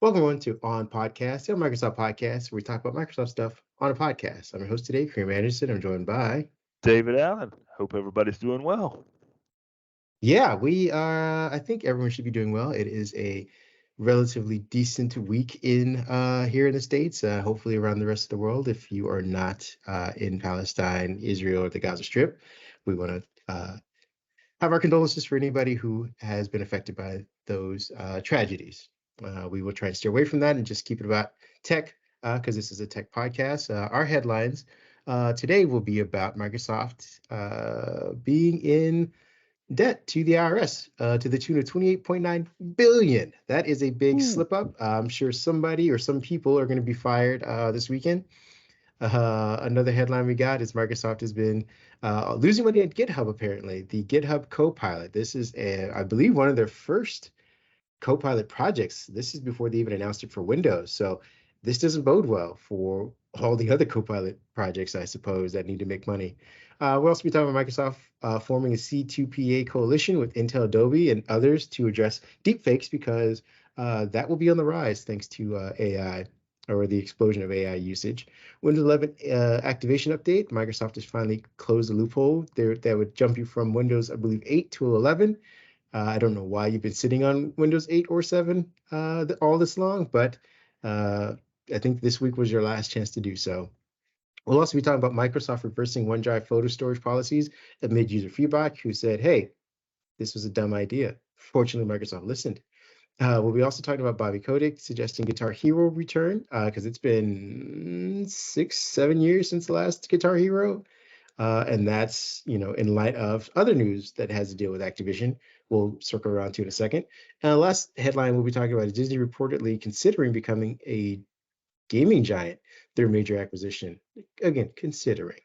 Welcome on to OnPodcast, the Microsoft podcast, where we talk about Microsoft stuff on a podcast. I'm your host today, Kareem Anderson. I'm joined by David Allen. Hope everybody's doing well. Yeah, we are. I think everyone should be doing well. It is a relatively decent week in here in the States. Hopefully around the rest of the world. If you are not in Palestine, Israel, or the Gaza Strip, we want to have our condolences for anybody who has been affected by those tragedies. We will try and steer away from that and just keep it about tech, because this is a tech podcast. Our headlines today will be about Microsoft being in debt to the IRS to the tune of 28.9 billion. That is a big slip up. I'm sure somebody or some people are going to be fired this weekend. Another headline we got is Microsoft has been losing money at GitHub, apparently. The GitHub copilot. This is, I believe, one of their first copilot projects. This is before they even announced it for Windows. So this doesn't bode well for all the other copilot projects, I suppose, that need to make money. We'll also be talking about Microsoft forming a C2PA coalition with Intel, Adobe, and others to address deepfakes, because that will be on the rise thanks to AI, or the explosion of AI usage. Windows 11 activation update. Microsoft has finally closed the loophole there that would jump you from Windows, I believe, 8 to 11. I don't know why you've been sitting on Windows 8 or 7 all this long, but I think this week was your last chance to do so. We'll also be talking about Microsoft reversing OneDrive photo storage policies amid user feedback, who said, hey, this was a dumb idea. Fortunately, Microsoft listened. We'll be also talking about Bobby Kotick suggesting Guitar Hero return, because it's been 6-7 years since the last Guitar Hero. And that's, in light of other news that has to deal with Activision. We'll circle around to in a second. And the last headline we'll be talking about is Disney reportedly considering becoming a gaming giant through major acquisition. Again, considering.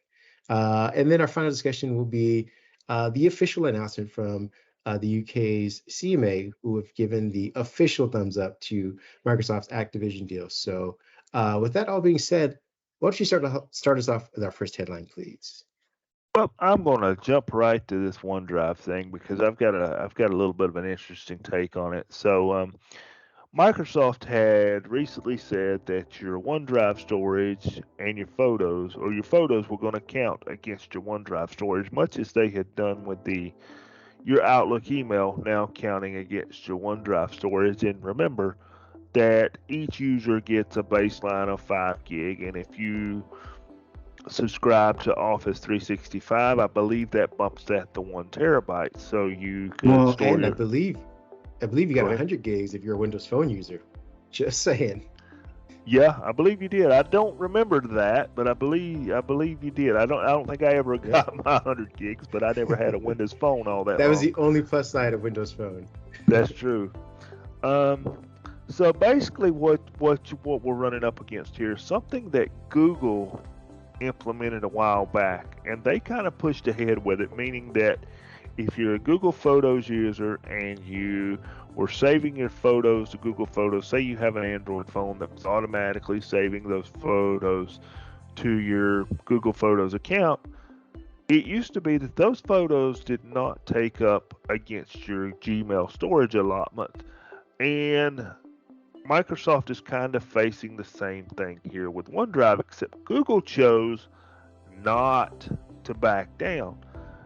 And then our final discussion will be the official announcement from the UK's CMA, who have given the official thumbs up to Microsoft's Activision deal. So with that all being said, why don't you start us off with our first headline, please? Well, I'm going to jump right to this OneDrive thing because I've got a little bit of an interesting take on it. So, Microsoft had recently said that your OneDrive storage and your photos were going to count against your OneDrive storage, much as they had done with your Outlook email now counting against your OneDrive storage. And remember that each user gets a baseline of 5 gig, and if you subscribe to Office 365, I believe that bumps that to 1 terabyte. So you could store and I believe you got 100 gigs if you're a Windows Phone user. Just saying. Yeah, I believe you did. I don't remember that, but I believe you did. I don't think I ever got my 100 gigs, but I never had a Windows Phone all that. That was the only plus side of Windows Phone. That's true. So basically, what we're running up against here is something that Google implemented a while back, and they kind of pushed ahead with it, meaning that if you're a Google Photos user and you were saving your photos to Google Photos, say you have an Android phone that was automatically saving those photos to your Google Photos account, it used to be that those photos did not take up against your Gmail storage allotment. And Microsoft is kind of facing the same thing here with OneDrive, except Google chose not to back down.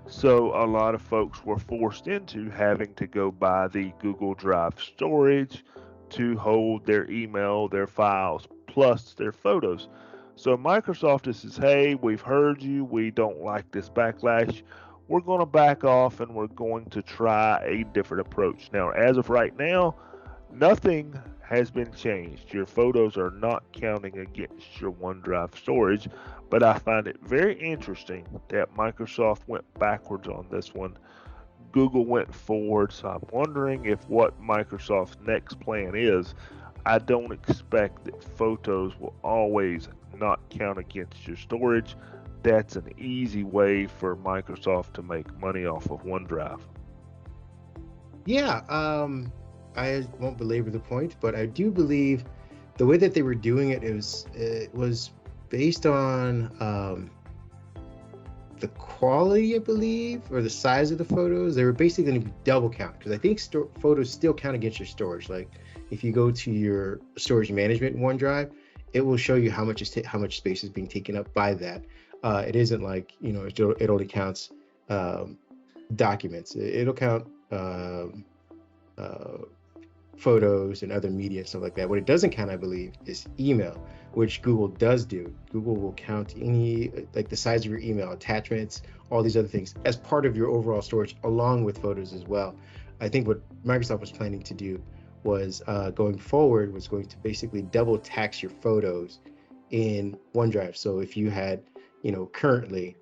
So a lot of folks were forced into having to go buy the Google Drive storage to hold their email, their files, plus their photos. So Microsoft says, hey, we've heard you. We don't like this backlash. We're going to back off and we're going to try a different approach. Now, as of right now, nothing has been changed. Your photos are not counting against your OneDrive storage, but I find it very interesting that Microsoft went backwards on this one. Google went forward, so I'm wondering if what Microsoft's next plan is. I don't expect that photos will always not count against your storage. That's an easy way for Microsoft to make money off of OneDrive. Yeah, I won't belabor the point, but I do believe the way that they were doing it was based on the quality, I believe, or the size of the photos. They were basically going to be double count, because I think photos still count against your storage. Like if you go to your storage management in OneDrive, it will show you how much space is being taken up by that. It isn't like, it only counts documents. It'll count photos and other media and stuff like that. What it doesn't count, I believe, is email, which Google does do. Google will count any, like the size of your email, attachments, all these other things as part of your overall storage, along with photos as well. I think what Microsoft was planning to do was going forward was going to basically double tax your photos in OneDrive. So if you had, currently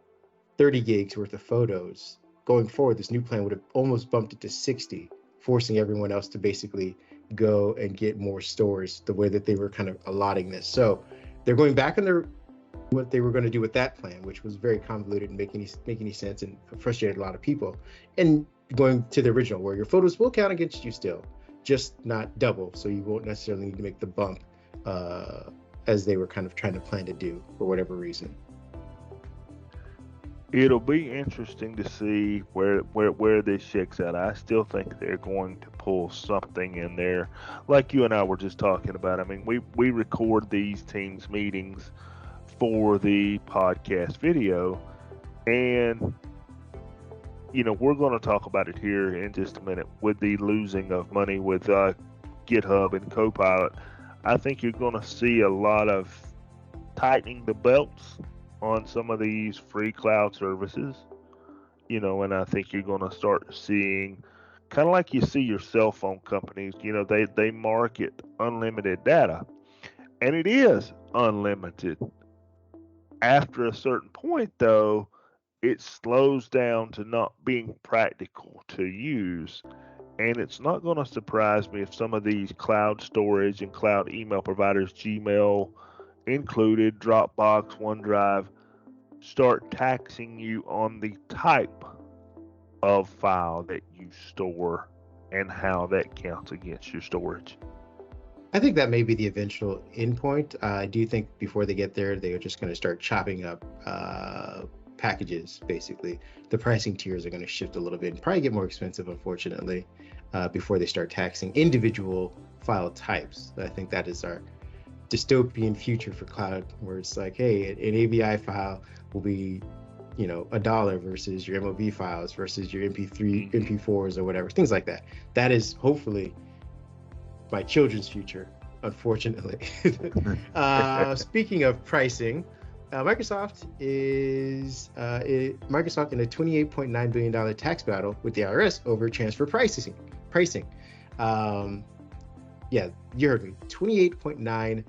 30 gigs worth of photos, going forward, this new plan would have almost bumped it to 60, forcing everyone else to basically go and get more storage the way that they were kind of allotting this. So they're going back on what they were going to do with that plan, which was very convoluted and make any sense, and frustrated a lot of people, and going to the original where your photos will count against you still, just not double. So you won't necessarily need to make the bump as they were kind of trying to plan to do for whatever reason. It'll be interesting to see where this shakes out. I still think they're going to pull something in there, like you and I were just talking about. I mean, we record these Teams meetings for the podcast video, and we're going to talk about it here in just a minute with the losing of money with GitHub and Copilot. I think you're going to see a lot of tightening the belts on some of these free cloud services, and I think you're going to start seeing, kind of like you see your cell phone companies, they market unlimited data, and it is unlimited. After a certain point, though, it slows down to not being practical to use, and it's not going to surprise me if some of these cloud storage and cloud email providers, Gmail included, Dropbox, OneDrive, start taxing you on the type of file that you store and how that counts against your storage. I think that may be the eventual endpoint. I do think before they get there, they are just going to start chopping up packages, basically. The pricing tiers are going to shift a little bit and probably get more expensive, unfortunately, before they start taxing individual file types. I think that is our dystopian future for cloud, where it's like, hey, an AVI file will be, $1 versus your MOV files versus your MP3, MP4s or whatever, things like that. That is hopefully my children's future, unfortunately. Speaking of pricing, Microsoft in a $28.9 billion tax battle with the IRS over transfer pricing. Yeah, you heard me. $28.9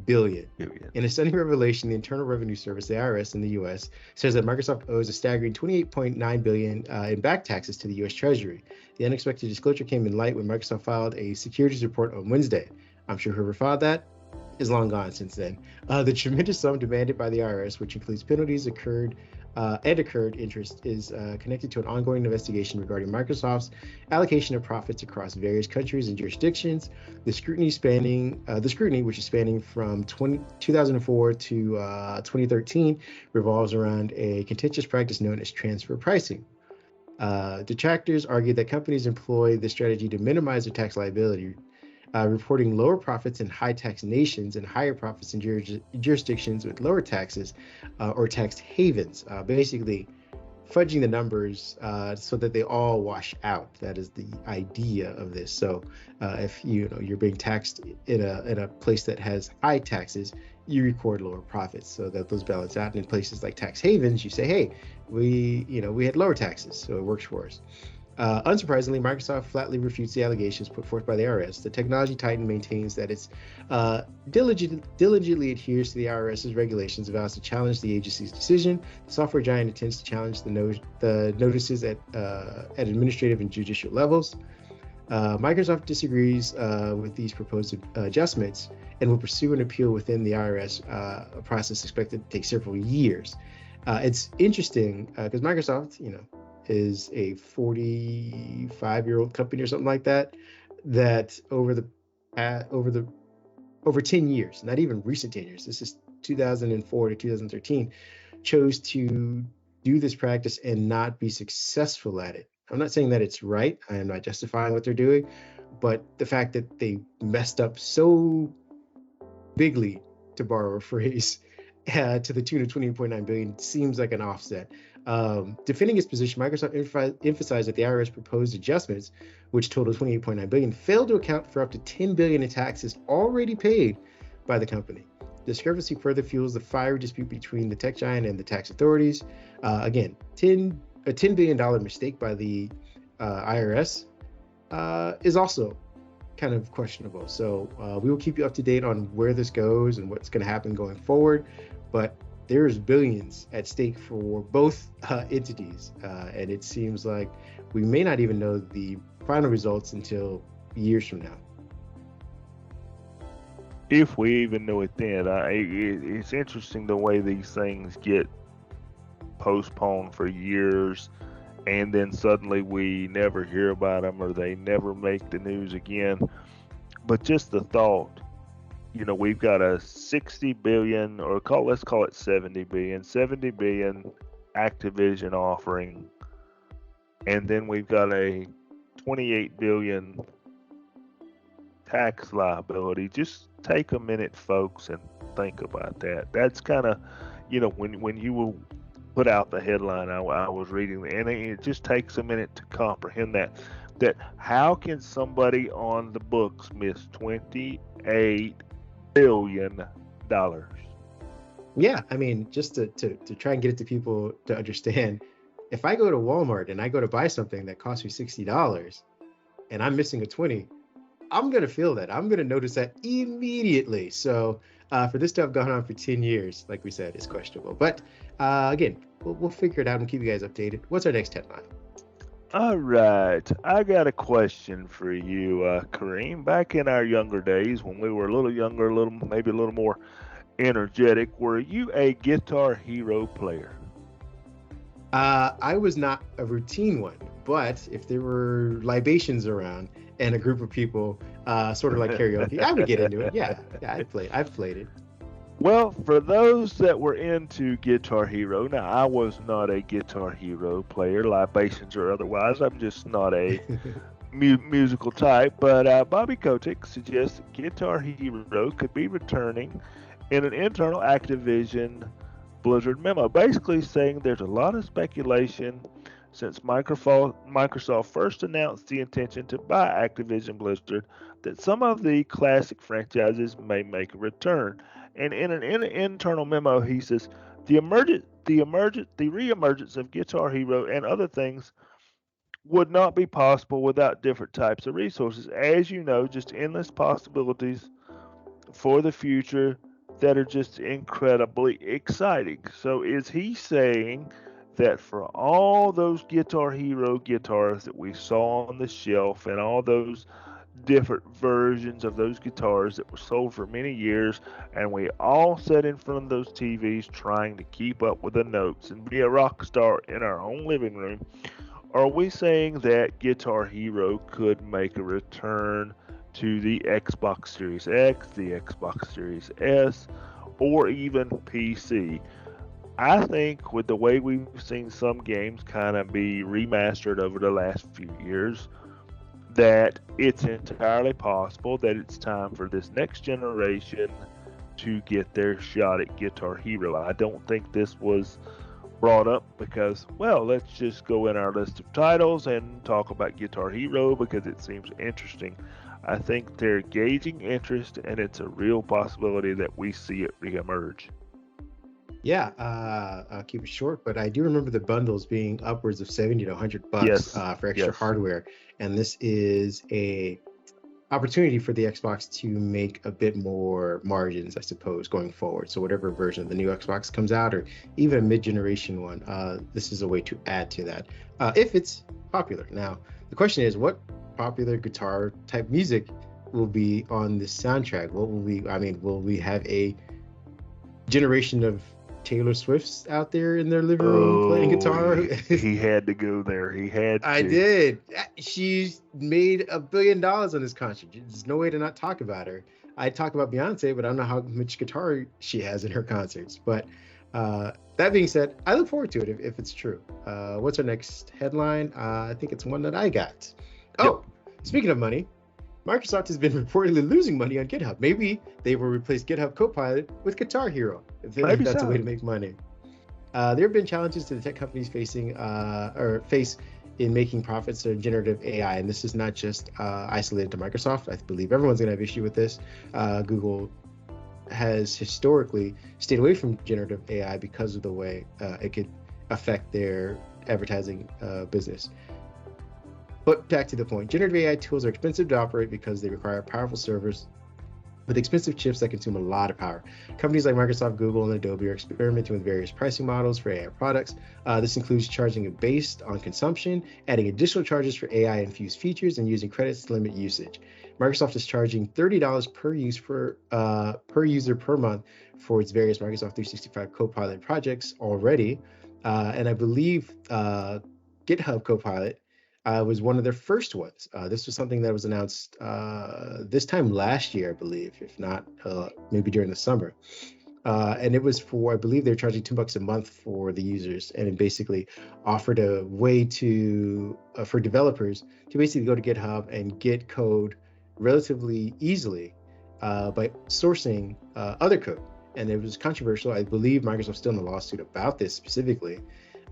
billion. In a stunning revelation, the Internal Revenue Service, the IRS in the U.S., says that Microsoft owes a staggering $28.9 billion in back taxes to the U.S. Treasury. The unexpected disclosure came in light when Microsoft filed a securities report on Wednesday. I'm sure whoever filed that is long gone since then. The tremendous sum demanded by the IRS, which includes penalties accrued interest, is connected to an ongoing investigation regarding Microsoft's allocation of profits across various countries and jurisdictions. The scrutiny, which is spanning from 2004 to 2013, revolves around a contentious practice known as transfer pricing. Detractors argue that companies employ this strategy to minimize their tax liability, reporting lower profits in high tax nations and higher profits in jurisdictions with lower taxes or tax havens, basically fudging the numbers so that they all wash out. That is the idea of this. So if you're being taxed in a place that has high taxes, you record lower profits so that those balance out. And in places like tax havens, you say, hey, we had lower taxes, so it works for us. Unsurprisingly, Microsoft flatly refutes the allegations put forth by the IRS. The technology titan maintains that it diligently adheres to the IRS's regulations and vows to challenge the agency's decision. The software giant intends to challenge the notices at administrative and judicial levels. Microsoft disagrees with these proposed adjustments and will pursue an appeal within the IRS, a process expected to take several years. It's interesting because Microsoft, is a 45-year-old company or something like that over 10 years, not even recent 10 years, this is 2004 to 2013, chose to do this practice and not be successful at it. I'm not saying that it's right. I am not justifying what they're doing, but the fact that they messed up so bigly, to borrow a phrase, to the tune of 28.9 billion seems like an offset. Defending its position, Microsoft emphasized that the IRS proposed adjustments, which totaled 28.9 billion, failed to account for up to 10 billion in taxes already paid by the company. The discrepancy further fuels the fiery dispute between the tech giant and the tax authorities. Again, a $10 billion mistake by the IRS is also kind of questionable. So we will keep you up to date on where this goes and what's going to happen going forward. But there's billions at stake for both entities. And it seems like we may not even know the final results until years from now. If we even know it then. It's interesting the way these things get postponed for years, and then suddenly we never hear about them, or they never make the news again. But just the thought, we've got a 60 billion, or let's call it 70 billion Activision offering, and then we've got a 28 billion tax liability. Just take a minute, folks, and think about that. That's kind of, when you will put out the headline, I was reading, and it just takes a minute to comprehend that how can somebody on the books miss $28 billion? Yeah, I mean, just to try and get it to people to understand, if I go to Walmart and I go to buy something that costs me $60 and I'm missing a 20, I'm going to feel that. I'm going to notice that immediately. So for this to have gone on for 10 years, like we said, is questionable. But again, we'll figure it out and keep you guys updated. What's our next headline? All right. I got a question for you, Kareem. Back in our younger days, when we were a little younger, maybe a little more energetic, were you a Guitar Hero player? I was not a routine one, but if there were libations around and a group of people, sort of like karaoke, I would get into it. Yeah, I've played it. Well, for those that were into Guitar Hero, now I was not a Guitar Hero player, libations or otherwise. I'm just not a musical type. But Bobby Kotick suggests that Guitar Hero could be returning in an internal Activision Blizzard memo, basically saying there's a lot of speculation since Microsoft first announced the intention to buy Activision Blizzard that some of the classic franchises may make a return. And in an internal memo, he says the reemergence of Guitar Hero and other things would not be possible without different types of resources. As you know, just endless possibilities for the future that are just incredibly exciting. So is he saying that for all those Guitar Hero guitars that we saw on the shelf and all those different versions of those guitars that were sold for many years, and we all sat in front of those TVs trying to keep up with the notes and be a rock star in our own living room, are we saying that Guitar Hero could make a return to the Xbox Series X, the Xbox Series S, or even PC? I think with the way we've seen some games kind of be remastered over the last few years, that it's entirely possible that it's time for this next generation to get their shot at Guitar Hero. I don't think this was brought up because, well, let's just go in our list of titles and talk about Guitar Hero because it seems interesting. I think they're gauging interest, and it's a real possibility that we see it reemerge. Yeah, I'll keep it short, but I do remember the bundles being upwards of $70 to $100 Yes, for extra hardware, and this is a opportunity for the Xbox to make a bit more margins, I suppose, going forward. So whatever version of the new Xbox comes out, or even a mid-generation one, this is a way to add to that if it's popular. Now, the question is, what popular guitar type music will be on this soundtrack? What will we? I mean, will we have a generation of Taylor Swift's out there in their living room playing guitar? He had to go there. He had to. I did. She's made $1 billion on this concert. There's no way to not talk about her. I talk about Beyonce, but I don't know how much guitar she has in her concerts. But That being said, I look forward to it if it's true. What's our next headline? I think it's one that I got. Yep. Oh, speaking of money, Microsoft has been reportedly losing money on GitHub. Maybe they will replace GitHub Copilot with Guitar Hero if Maybe that's a way so. to make money. There have been challenges to the tech companies face in making profits of generative AI, and this is not just isolated to Microsoft. I believe everyone's going to have issue with this. Google has historically stayed away from generative AI because of the way it could affect their advertising business. But back to the point, generative AI tools are expensive to operate because they require powerful servers with expensive chips that consume a lot of power. Companies like Microsoft, Google, and Adobe are experimenting with various pricing models for AI products. This includes charging it based on consumption, adding additional charges for AI-infused features, and using credits to limit usage. Microsoft is charging $30 per user per month for its various Microsoft 365 Copilot projects already, and I believe GitHub Copilot was one of their first ones. This was something that was announced this time last year, I believe, if not maybe during the summer. And it was for, I believe they're charging $2 a month for the users, and it basically offered a way to for developers to basically go to GitHub and get code relatively easily by sourcing other code. And it was controversial. I believe Microsoft's still in a lawsuit about this specifically.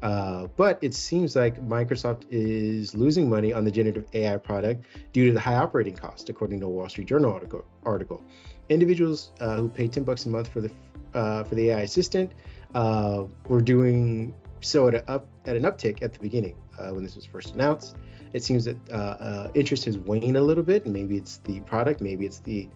But it seems like Microsoft is losing money on the generative AI product due to the high operating cost, according to a Wall Street Journal article. Individuals who pay $10 a month for the AI assistant were doing so at an uptick at the beginning when this was first announced. It seems that interest has waned a little bit, and maybe it's the product, maybe it's the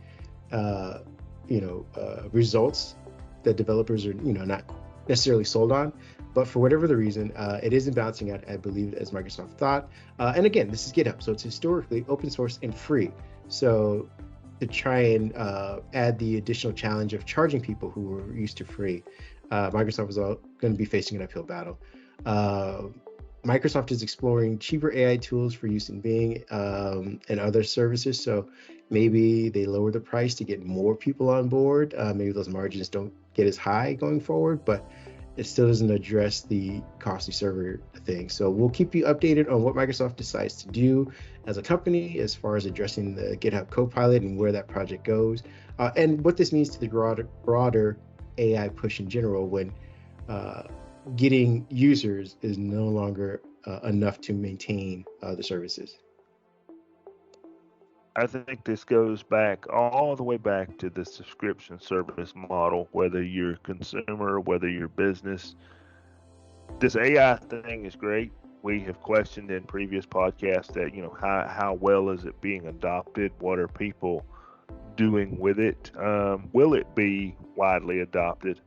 results that developers are not necessarily sold on. But for whatever the reason, it isn't bouncing out, I believe, as Microsoft thought. And again, this is GitHub, so it's historically open source and free. So to try and add the additional challenge of charging people who were used to free, Microsoft is going to be facing an uphill battle. Microsoft is exploring cheaper AI tools for use in Bing and other services. So maybe they lower the price to get more people on board. Maybe those margins don't get as high going forward, but it still doesn't address the costly server thing. So we'll keep you updated on what Microsoft decides to do as a company as far as addressing the GitHub Copilot and where that project goes, and what this means to the broader AI push in general when getting users is no longer enough to maintain the services. I think this goes back all the way back to the subscription service model, whether you're a consumer, whether you're business. This AI thing is great. We have questioned in previous podcasts that, how well is it being adopted? What are people doing with it? Will it be widely adopted?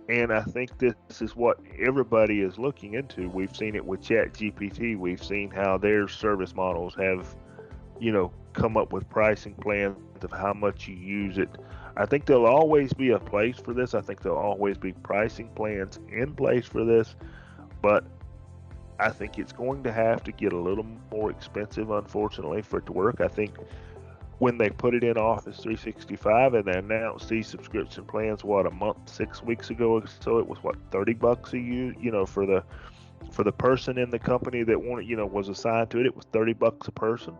And I think this is what everybody is looking into. We've seen it with ChatGPT. We've seen how their service models have, come up with pricing plans of how much you use it. I think there'll always be a place for this. I think there'll always be pricing plans in place for this, but I think it's going to have to get a little more expensive, unfortunately, for it to work. I think when they put it in Office 365 and they announced these subscription plans, a month, 6 weeks ago, so it was $30 a year, for the person in the company that was assigned to it. It was $30 a person.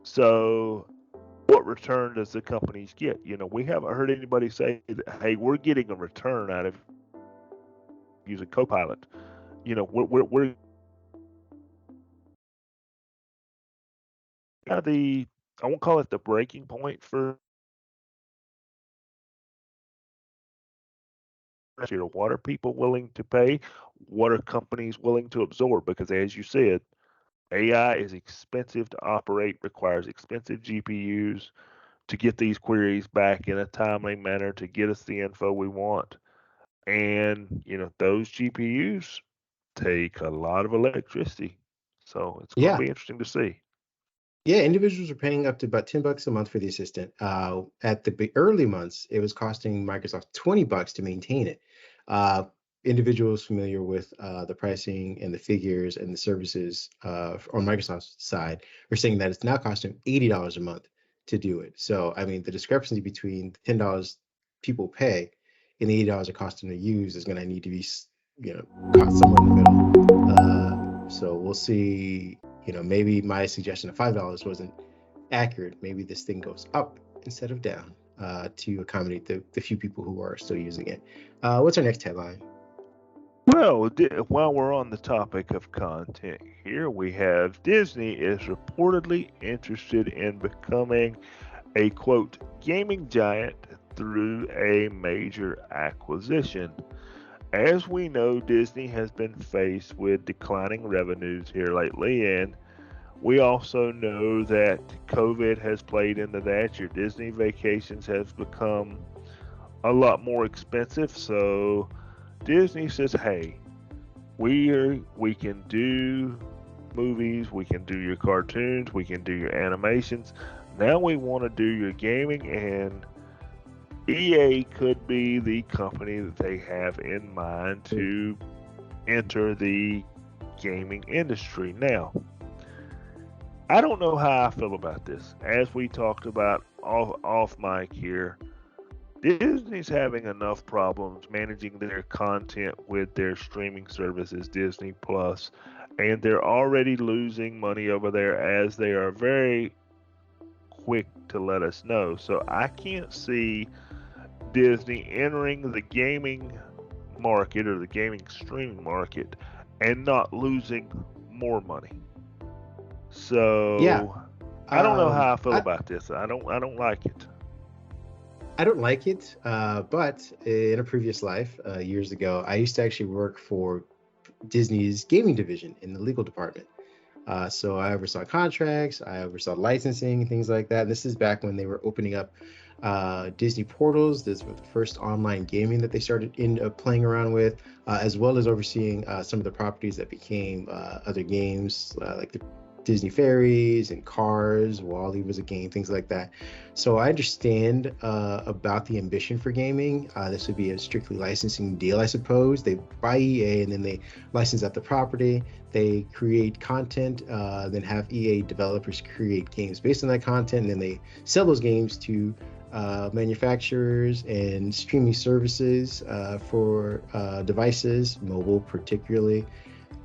So what return does the companies get? We haven't heard anybody say that, hey, we're getting a return out of using Copilot. We're I won't call it the breaking point for what are people willing to pay? What are companies willing to absorb? Because as you said, AI is expensive to operate, requires expensive GPUs to get these queries back in a timely manner to get us the info we want. And, those GPUs take a lot of electricity. So it's going to Yeah. be interesting to see. Yeah, individuals are paying up to about $10 a month for the assistant. At the early months, it was costing Microsoft $20 to maintain it. Individuals familiar with the pricing and the figures and the services on Microsoft's side are saying that it's now costing $80 a month to do it. So, I mean, the discrepancy between the $10 people pay and the $80 it costs them to use is going to need to be caught somewhere in the middle. So we'll see. Maybe my suggestion of $5 wasn't accurate. Maybe this thing goes up instead of down to accommodate the few people who are still using it. What's our next headline? Well, while we're on the topic of content here, we have Disney is reportedly interested in becoming a quote gaming giant through a major acquisition. As we know, Disney has been faced with declining revenues here lately, and we also know that COVID has played into that. Your Disney vacations have become a lot more expensive, so Disney says, "Hey, we can do movies, we can do your cartoons, we can do your animations. Now we want to do your gaming, and EA could be the company that they have in mind to enter the gaming industry." Now, I don't know how I feel about this. As we talked about off mic here, Disney's having enough problems managing their content with their streaming services, Disney Plus, and they're already losing money over there, as they are very quick to let us know. So I can't see Disney entering the gaming market or the gaming streaming market and not losing more money. So Yeah, I don't know how I feel I, about this. I don't like it. I don't like it, but in a previous life, years ago, I used to actually work for Disney's gaming division in the legal department. So I oversaw contracts, I oversaw licensing, things like that. And this is back when they were opening up Disney portals. This was the first online gaming that they started playing around with, as well as overseeing some of the properties that became other games, like the Disney Fairies and Cars. Wally was a game, things like that. So I understand about the ambition for gaming. This would be a strictly licensing deal, I suppose. They buy EA and then they license out the property. They create content, then have EA developers create games based on that content, and then they sell those games to manufacturers and streaming services for devices, mobile particularly.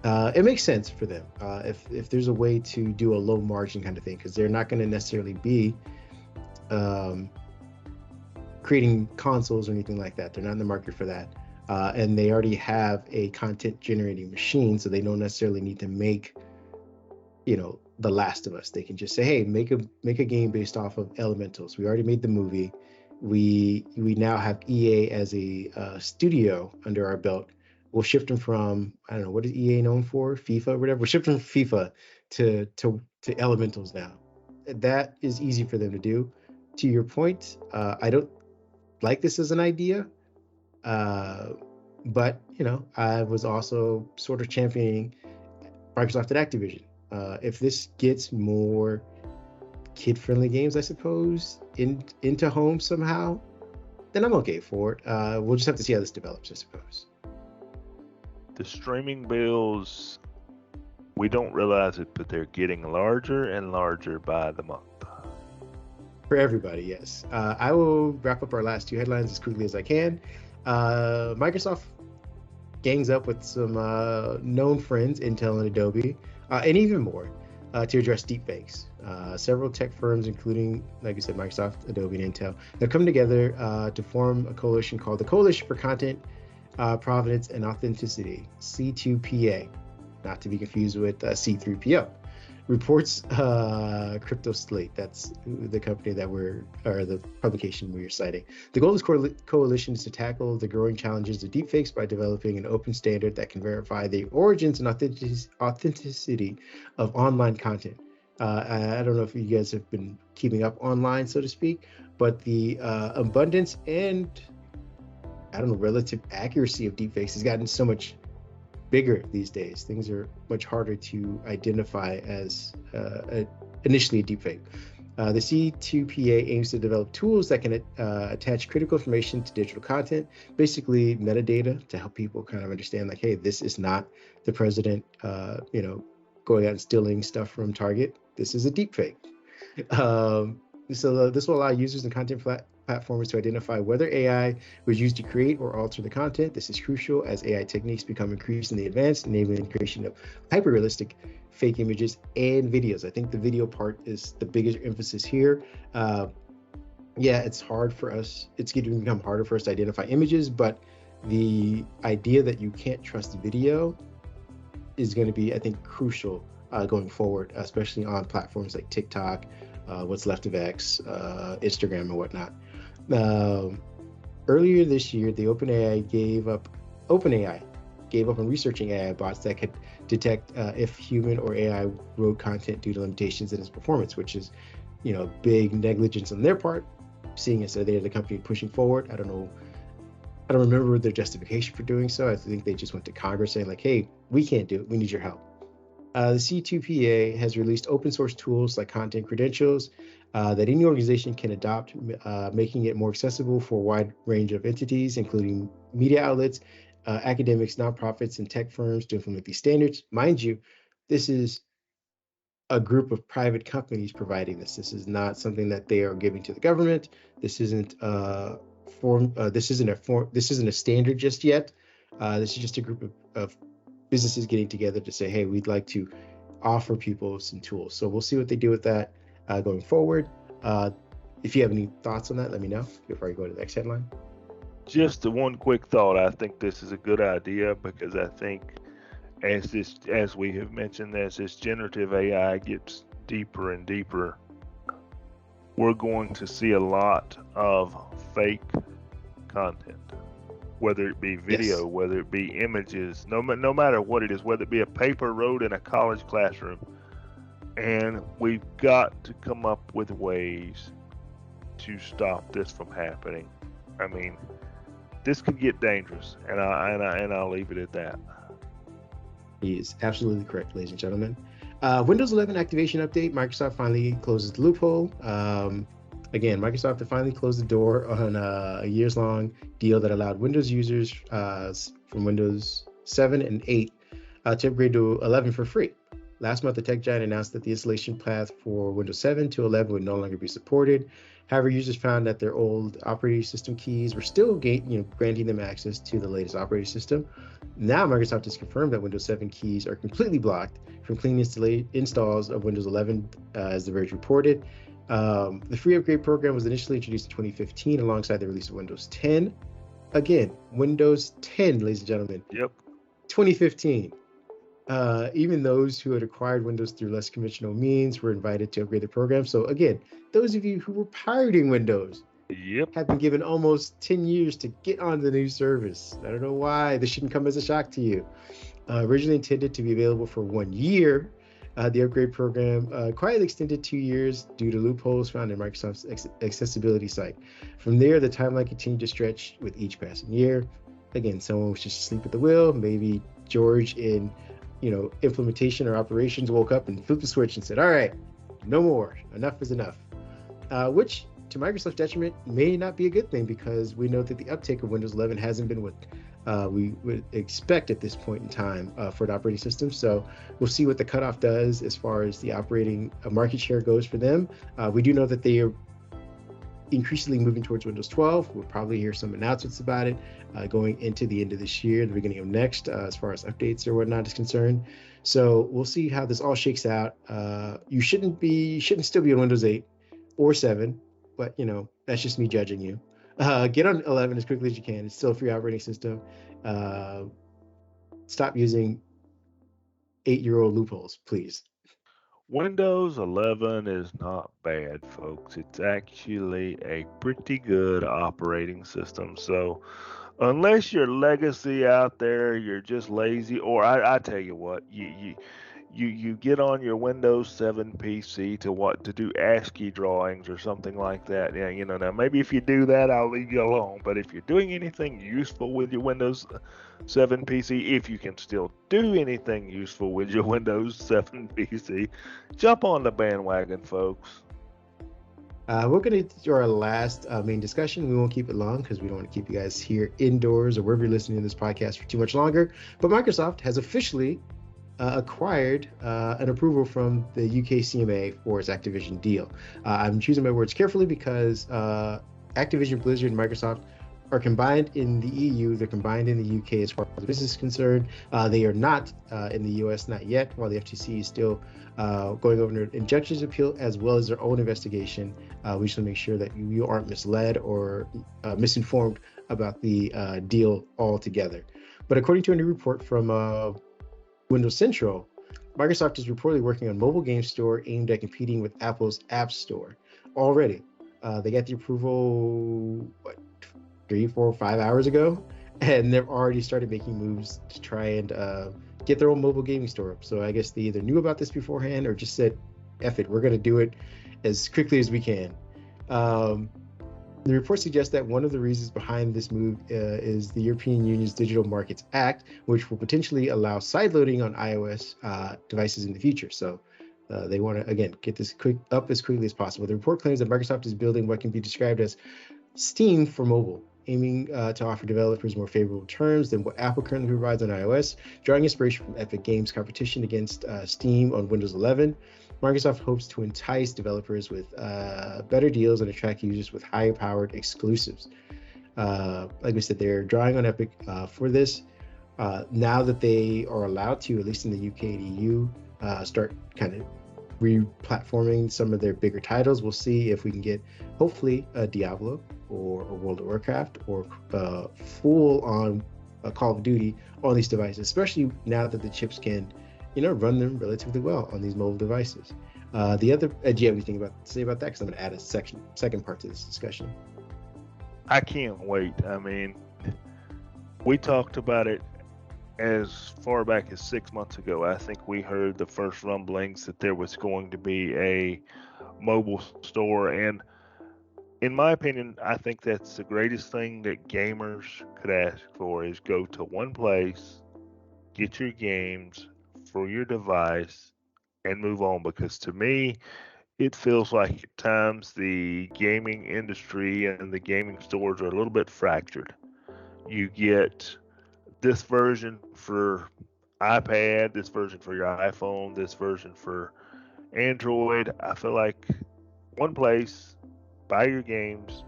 It makes sense for them if there's a way to do a low margin kind of thing, because they're not going to necessarily be creating consoles or anything like that. They're not in the market for that. And they already have a content generating machine, so they don't necessarily need to make, The Last of Us. They can just say, hey, make a game based off of Elementals. We already made the movie. We now have EA as a studio under our belt. We'll shift them from, I don't know, what is EA known for? FIFA or whatever. We're shifting from FIFA to Elementals now. That is easy for them to do. To your point, I don't like this as an idea. But I was also sort of championing Microsoft and Activision. If this gets more kid-friendly games, I suppose, into home somehow, then I'm okay for it. We'll just have to see how this develops, I suppose. The streaming bills, we don't realize it, but they're getting larger and larger by the month. For everybody, yes. I will wrap up our last two headlines as quickly as I can. Microsoft gangs up with some known friends, Intel and Adobe, and even more, to address deepfakes. Several tech firms, including, like you said, Microsoft, Adobe, and Intel, have come together to form a coalition called the Coalition for Content, Provenance, and Authenticity, C2PA, not to be confused with C3PO. Reports Crypto Slate, that's the company or the publication we are citing. The goal of this coalition is to tackle the growing challenges of deepfakes by developing an open standard that can verify the origins and authenticity of online content. I don't know if you guys have been keeping up online, so to speak, but the abundance and, I don't know, relative accuracy of deepfakes has gotten so much bigger these days. Things are much harder to identify as initially a deepfake. The C2PA aims to develop tools that can attach critical information to digital content, basically metadata, to help people kind of understand, like, hey, this is not the president, going out and stealing stuff from Target. This is a deepfake. So this will allow users and content platforms to identify whether AI was used to create or alter the content. This is crucial as AI techniques become increasingly advanced, enabling the creation of hyper-realistic fake images and videos. I think the video part is the biggest emphasis here. Yeah, it's hard for us. It's going to become harder for us to identify images, but the idea that you can't trust video is going to be, I think, crucial going forward, especially on platforms like TikTok, what's left of X, Instagram, and whatnot. Earlier this year, the OpenAI gave up on researching AI bots that could detect if human or AI wrote content due to limitations in its performance, which is, big negligence on their part, seeing as they're the company pushing forward. I don't remember their justification for doing so. I think they just went to Congress saying like, hey, we can't do it. We need your help. The C2PA has released open source tools like content credentials that any organization can adopt, making it more accessible for a wide range of entities, including media outlets, academics, nonprofits, and tech firms to implement these standards. Mind you, this is a group of private companies providing this. This is not something that they are giving to the government. This isn't this isn't a standard just yet. This is just a group of businesses getting together to say, hey, we'd like to offer people some tools. So we'll see what they do with that going forward. If you have any thoughts on that, let me know before I go to the next headline. Just one quick thought. I think this is a good idea because I think as we have mentioned, as this generative AI gets deeper and deeper, we're going to see a lot of fake content, whether it be video, Yes. whether it be images, no matter what it is, whether it be a paper wrote in a college classroom. And we've got to come up with ways to stop this from happening. I mean, this could get dangerous, and I'll leave it at that. He is absolutely correct, ladies and gentlemen. Windows 11 activation update. Microsoft finally closes the loophole. Again, Microsoft had finally closed the door on a years-long deal that allowed Windows users from Windows 7 and 8 to upgrade to 11 for free. Last month, the tech giant announced that the installation path for Windows 7 to 11 would no longer be supported. However, users found that their old operating system keys were still granting them access to the latest operating system. Now, Microsoft has confirmed that Windows 7 keys are completely blocked from clean installs of Windows 11, as The Verge reported. The free upgrade program was initially introduced in 2015 alongside the release of Windows 10. Again, Windows 10, ladies and gentlemen. Yep. 2015. Even those who had acquired Windows through less conventional means were invited to upgrade the program. So again, those of you who were pirating Windows have been given almost 10 years to get on the new service. I don't know why. This shouldn't come as a shock to you. Originally intended to be available for 1 year, the upgrade program quietly extended 2 years due to loopholes found in Microsoft's accessibility site. From there, the timeline continued to stretch with each passing year. Again, someone was just asleep at the wheel. Maybe George in implementation or operations woke up and flipped the switch and said, all right, no more, enough is enough, which to Microsoft's detriment may not be a good thing, because we know that the uptake of Windows 11 hasn't been what we would expect at this point in time for the operating system. So we'll see what the cutoff does as far as the operating market share goes for them. We do know that they are increasingly moving towards Windows 12. We'll probably hear some announcements about it going into the end of this year, the beginning of next, as far as updates or whatnot is concerned. So we'll see how this all shakes out. You shouldn't still be on Windows 8 or 7, but that's just me judging you. Get on 11 as quickly as you can. It's still a free operating system. Stop using 8-year-old loopholes, please. Windows 11 is not bad, folks. It's actually a pretty good operating system. So unless you're legacy out there, you're just lazy, or I tell you what, you get on your Windows 7 PC to do ASCII drawings or something like that. Yeah, now maybe if you do that, I'll leave you alone. But if you're doing anything useful with your Windows 7 PC, if you can still do anything useful with your Windows 7 PC, jump on the bandwagon, folks. We're going to do our last main discussion. We won't keep it long because we don't want to keep you guys here indoors or wherever you're listening to this podcast for too much longer. But Microsoft has officially acquired an approval from the UK CMA for its Activision deal. I'm choosing my words carefully because Activision, Blizzard, and Microsoft are combined in the EU. They're combined in the UK as far as the business is concerned. They are not in the US, not yet, while the FTC is still going over an injunctions appeal as well as their own investigation. We should make sure that you aren't misled or misinformed about the deal altogether. But according to a new report from Windows Central, Microsoft is reportedly working on mobile game store aimed at competing with Apple's App Store already. They got the approval, 3, 4, 5 hours ago, and they've already started making moves to try and get their own mobile gaming store up. So I guess they either knew about this beforehand or just said, F it, we're going to do it as quickly as we can. The report suggests that one of the reasons behind this move is the European Union's Digital Markets Act, which will potentially allow sideloading on iOS devices in the future. So they want to, again, get this up as quickly as possible. The report claims that Microsoft is building what can be described as Steam for mobile, aiming to offer developers more favorable terms than what Apple currently provides on iOS, drawing inspiration from Epic Games' competition against Steam on Windows 11. Microsoft hopes to entice developers with better deals and attract users with high-powered exclusives. Like we said, they're drawing on Epic for this. Now that they are allowed to, at least in the UK and EU, start kind of re-platforming some of their bigger titles. We'll see if we can get, hopefully, a Diablo or a World of Warcraft or full-on Call of Duty on these devices, especially now that the chips can run them relatively well on these mobile devices. Do you have anything to say about that? Because I'm going to add a second part to this discussion. I can't wait. I mean, we talked about it as far back as 6 months ago. I think we heard the first rumblings that there was going to be a mobile store. And in my opinion, I think that's the greatest thing that gamers could ask for is go to one place, get your games for your device, and move on. Because to me, it feels like at times the gaming industry and the gaming stores are a little bit fractured. You get this version for iPad, this version for your iPhone, this version for Android. I feel like one place, buy your games,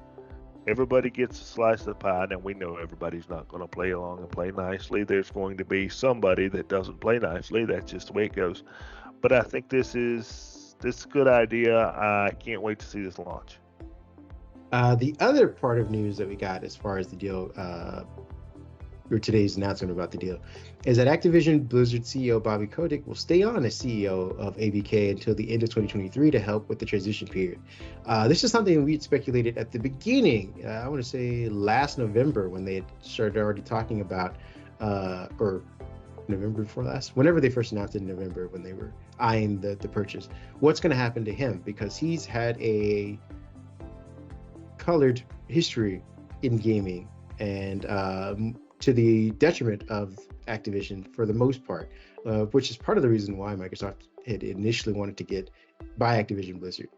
everybody gets a slice of the pie. Now we know everybody's not going to play along and play nicely. There's going to be somebody that doesn't play nicely. That's just the way it goes. But I think this is a good idea. I can't wait to see this launch. The other part of news that we got as far as the deal, or today's announcement about the deal, is that Activision Blizzard CEO Bobby Kotick will stay on as CEO of ABK until the end of 2023 to help with the transition period. This is something we had speculated at the beginning, I want to say last November, when they had started already talking about, or November before last, whenever they first announced it in November, when they were eyeing the purchase, what's going to happen to him, because he's had a colored history in gaming and to the detriment of Activision for the most part, which is part of the reason why Microsoft had initially wanted to buy Activision Blizzard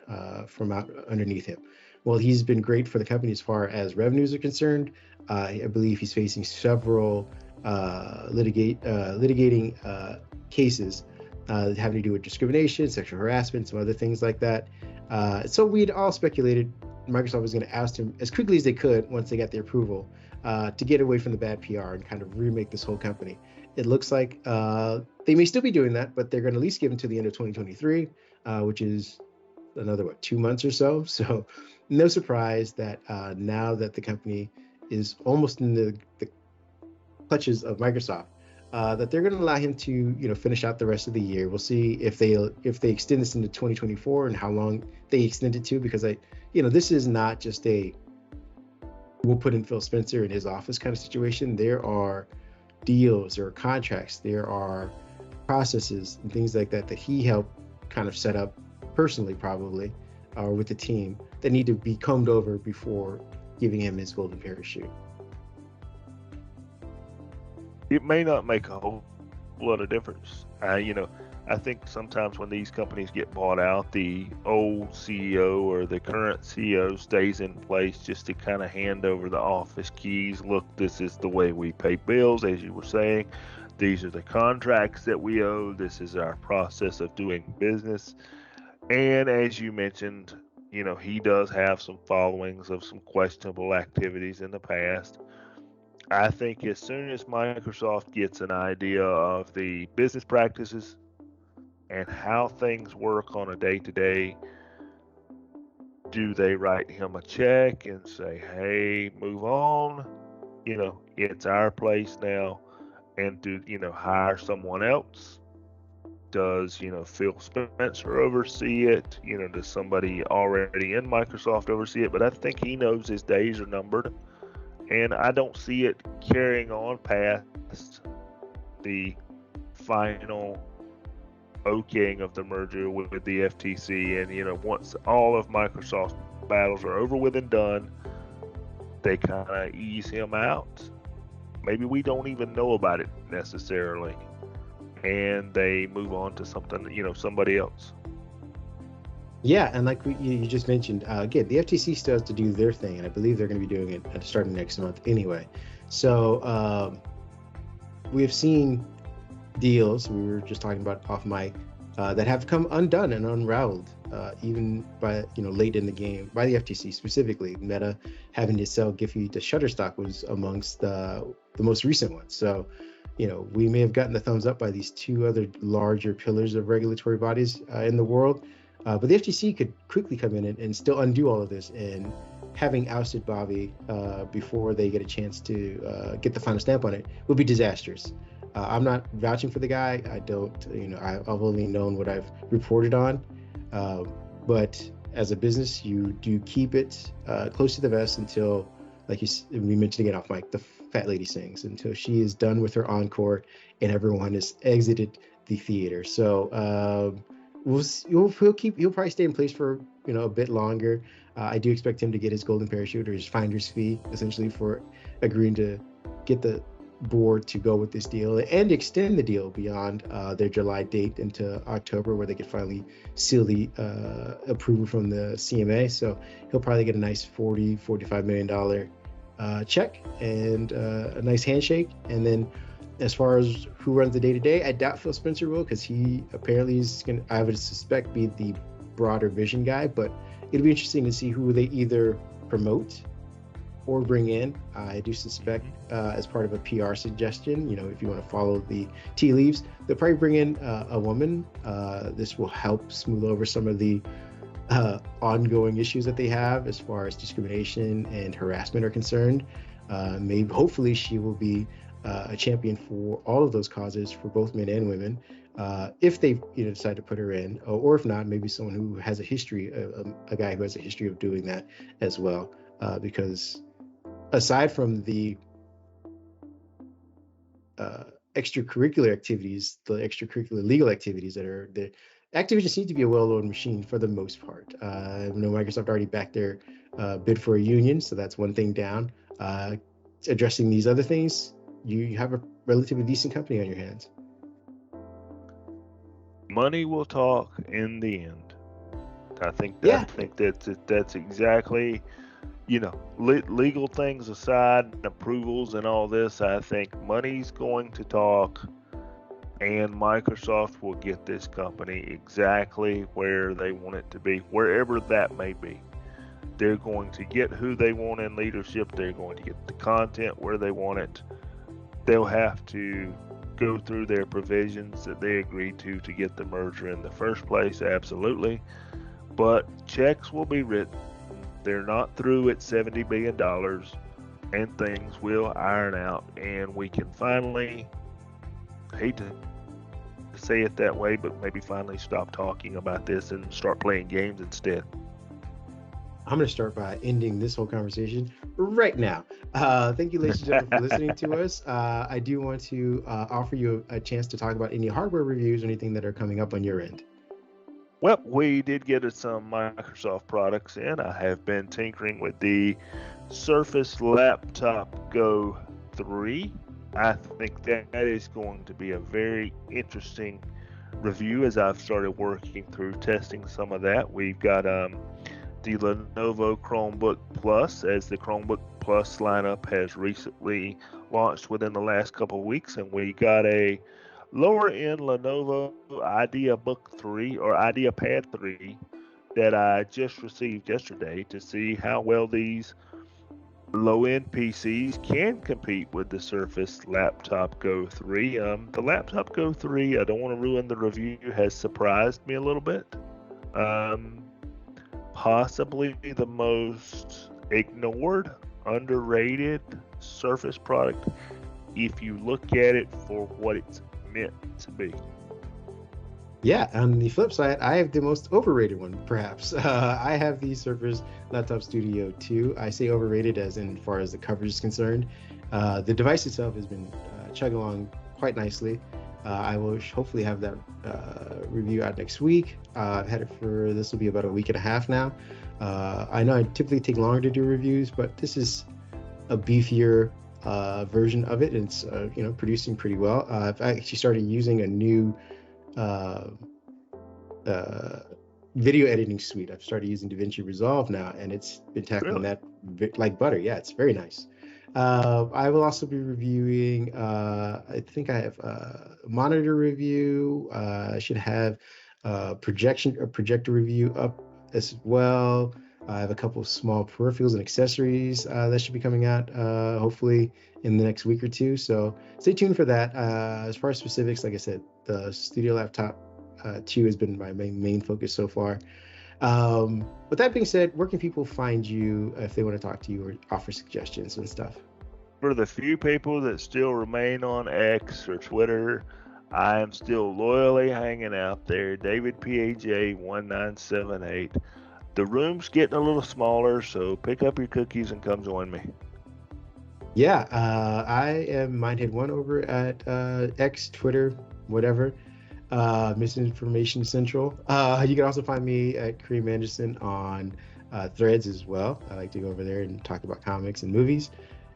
from out underneath him. Well, he's been great for the company as far as revenues are concerned. I believe he's facing several litigating cases having to do with discrimination, sexual harassment, some other things like that. So we'd all speculated Microsoft was going to oust him as quickly as they could once they got the approval to get away from the bad PR and kind of remake this whole company. It looks like they may still be doing that, but they're going to at least give him to the end of 2023, which is another, 2 months or so. So no surprise that now that the company is almost in the clutches of Microsoft, that they're going to allow him to finish out the rest of the year. We'll see if they extend this into 2024 and how long they extend it to, because this is not just we'll put in Phil Spencer in his office kind of situation. There are deals, there are contracts, there are processes and things like that he helped kind of set up personally, probably, or with the team, that need to be combed over before giving him his golden parachute. It may not make a whole lot of difference. I think sometimes when these companies get bought out, the old CEO or the current CEO stays in place just to kind of hand over the office keys. Look, this is the way we pay bills, as you were saying. These are the contracts that we owe. This is our process of doing business. And as you mentioned, he does have some followings of some questionable activities in the past. I think as soon as Microsoft gets an idea of the business practices and how things work on a day to day, do they write him a check and say, hey, move on? It's our place now. And do, hire someone else? Does, Phil Spencer oversee it? Does somebody already in Microsoft oversee it? But I think he knows his days are numbered. And I don't see it carrying on past the final okaying of the merger with the FTC. And, once all of Microsoft's battles are over with and done, they kind of ease him out. Maybe we don't even know about it necessarily. And they move on to something, somebody else. Yeah, and like you just mentioned, again, the FTC still has to do their thing, and I believe they're going to be doing it starting next month anyway. So we have seen deals we were just talking about off mic that have come undone and unraveled, even by late in the game by the FTC specifically. Meta having to sell Giphy to Shutterstock was amongst the most recent ones. So we may have gotten the thumbs up by these two other larger pillars of regulatory bodies in the world. But the FTC could quickly come in and still undo all of this. And having ousted Bobby before they get a chance to get the final stamp on it would be disastrous. I'm not vouching for the guy. I don't, I've only known what I've reported on. But as a business, you do keep it close to the vest until, like we mentioned again off mic, the fat lady sings, until she is done with her encore and everyone has exited the theater. So he'll probably stay in place for a bit longer. I do expect him to get his golden parachute or his finder's fee, essentially, for agreeing to get the board to go with this deal and extend the deal beyond their July date into October, where they could finally seal the approval from the CMA. So he'll probably get a nice $45 million check and a nice handshake. And then as far as who runs the day-to-day, I doubt Phil Spencer will, because he apparently is going to, I would suspect, be the broader vision guy. But it'll be interesting to see who they either promote or bring in. I do suspect as part of a PR suggestion, if you want to follow the tea leaves, they'll probably bring in a woman. This will help smooth over some of the ongoing issues that they have as far as discrimination and harassment are concerned. Hopefully she will be a champion for all of those causes for both men and women, if they decide to put her in, or if not, maybe someone who has a history, a guy who has a history of doing that as well, because aside from the extracurricular activities, the extracurricular legal activities that are there, Activision seems to be a well-oiled machine for the most part. Microsoft already backed their bid for a union, so that's one thing down. Addressing these other things, you have a relatively decent company on your hands. Money will talk in the end. I think that's exactly, legal things aside, approvals and all this. I think money's going to talk, and Microsoft will get this company exactly where they want it to be, wherever that may be. They're going to get who they want in leadership. They're going to get the content where they want it. They'll have to go through their provisions that they agreed to get the merger in the first place, absolutely. But checks will be written. They're not through at $70 billion, and things will iron out, and we can finally, hate to say it that way, but maybe finally stop talking about this and start playing games instead. I'm going to start by ending this whole conversation right now. Thank you, ladies and gentlemen, for listening to us. I do want to offer you a chance to talk about any hardware reviews or anything that are coming up on your end. Well, we did get some Microsoft products in. I have been tinkering with the Surface Laptop Go 3. I think that is going to be a very interesting review as I've started working through testing some of that. We've got the Lenovo Chromebook Plus, as the Chromebook Plus lineup has recently launched within the last couple of weeks, and we got a lower end Lenovo IdeaBook 3 or IdeaPad 3 that I just received yesterday to see how well these low-end PCs can compete with the Surface Laptop Go 3. The Laptop Go 3, I don't want to ruin the review, has surprised me a little bit. Possibly the most ignored, underrated Surface product if you look at it for what it's meant to be. Yeah, on the flip side, I have the most overrated one, perhaps. I have the Surface Laptop Studio 2. I say overrated as in far as the coverage is concerned. The device itself has been chugging along quite nicely. I will hopefully have that review out next week. I've had it for, this will be about a week and a half now. I know I typically take longer to do reviews, but this is a beefier version of it. It's producing pretty well. I've actually started using a new video editing suite. I've started using DaVinci Resolve now, and it's been tackling Really? that like butter. Yeah, it's very nice. I will also be reviewing, I think I have a monitor review. I should have a projector review up as well. I have a couple of small peripherals and accessories that should be coming out hopefully in the next week or two. So stay tuned for that. As far as specifics, like I said, the Studio Laptop 2 has been my main focus so far. With that being said, where can people find you if they want to talk to you or offer suggestions and stuff? For the few people that still remain on X or Twitter, I am still loyally hanging out there. David PAJ 1978. The room's getting a little smaller, so pick up your cookies and come join me. Yeah, I am Mindhead1 over at X, Twitter, whatever. Misinformation Central. You can also find me at Kareem Anderson on Threads as well. I like to go over there and talk about comics and movies.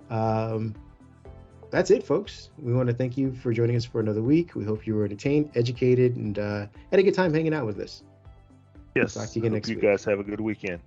That's it, folks. We want to thank you for joining us for another week. We hope you were entertained, educated, and had a good time hanging out with us. Yes. We'll talk to you again next week. You guys have a good weekend.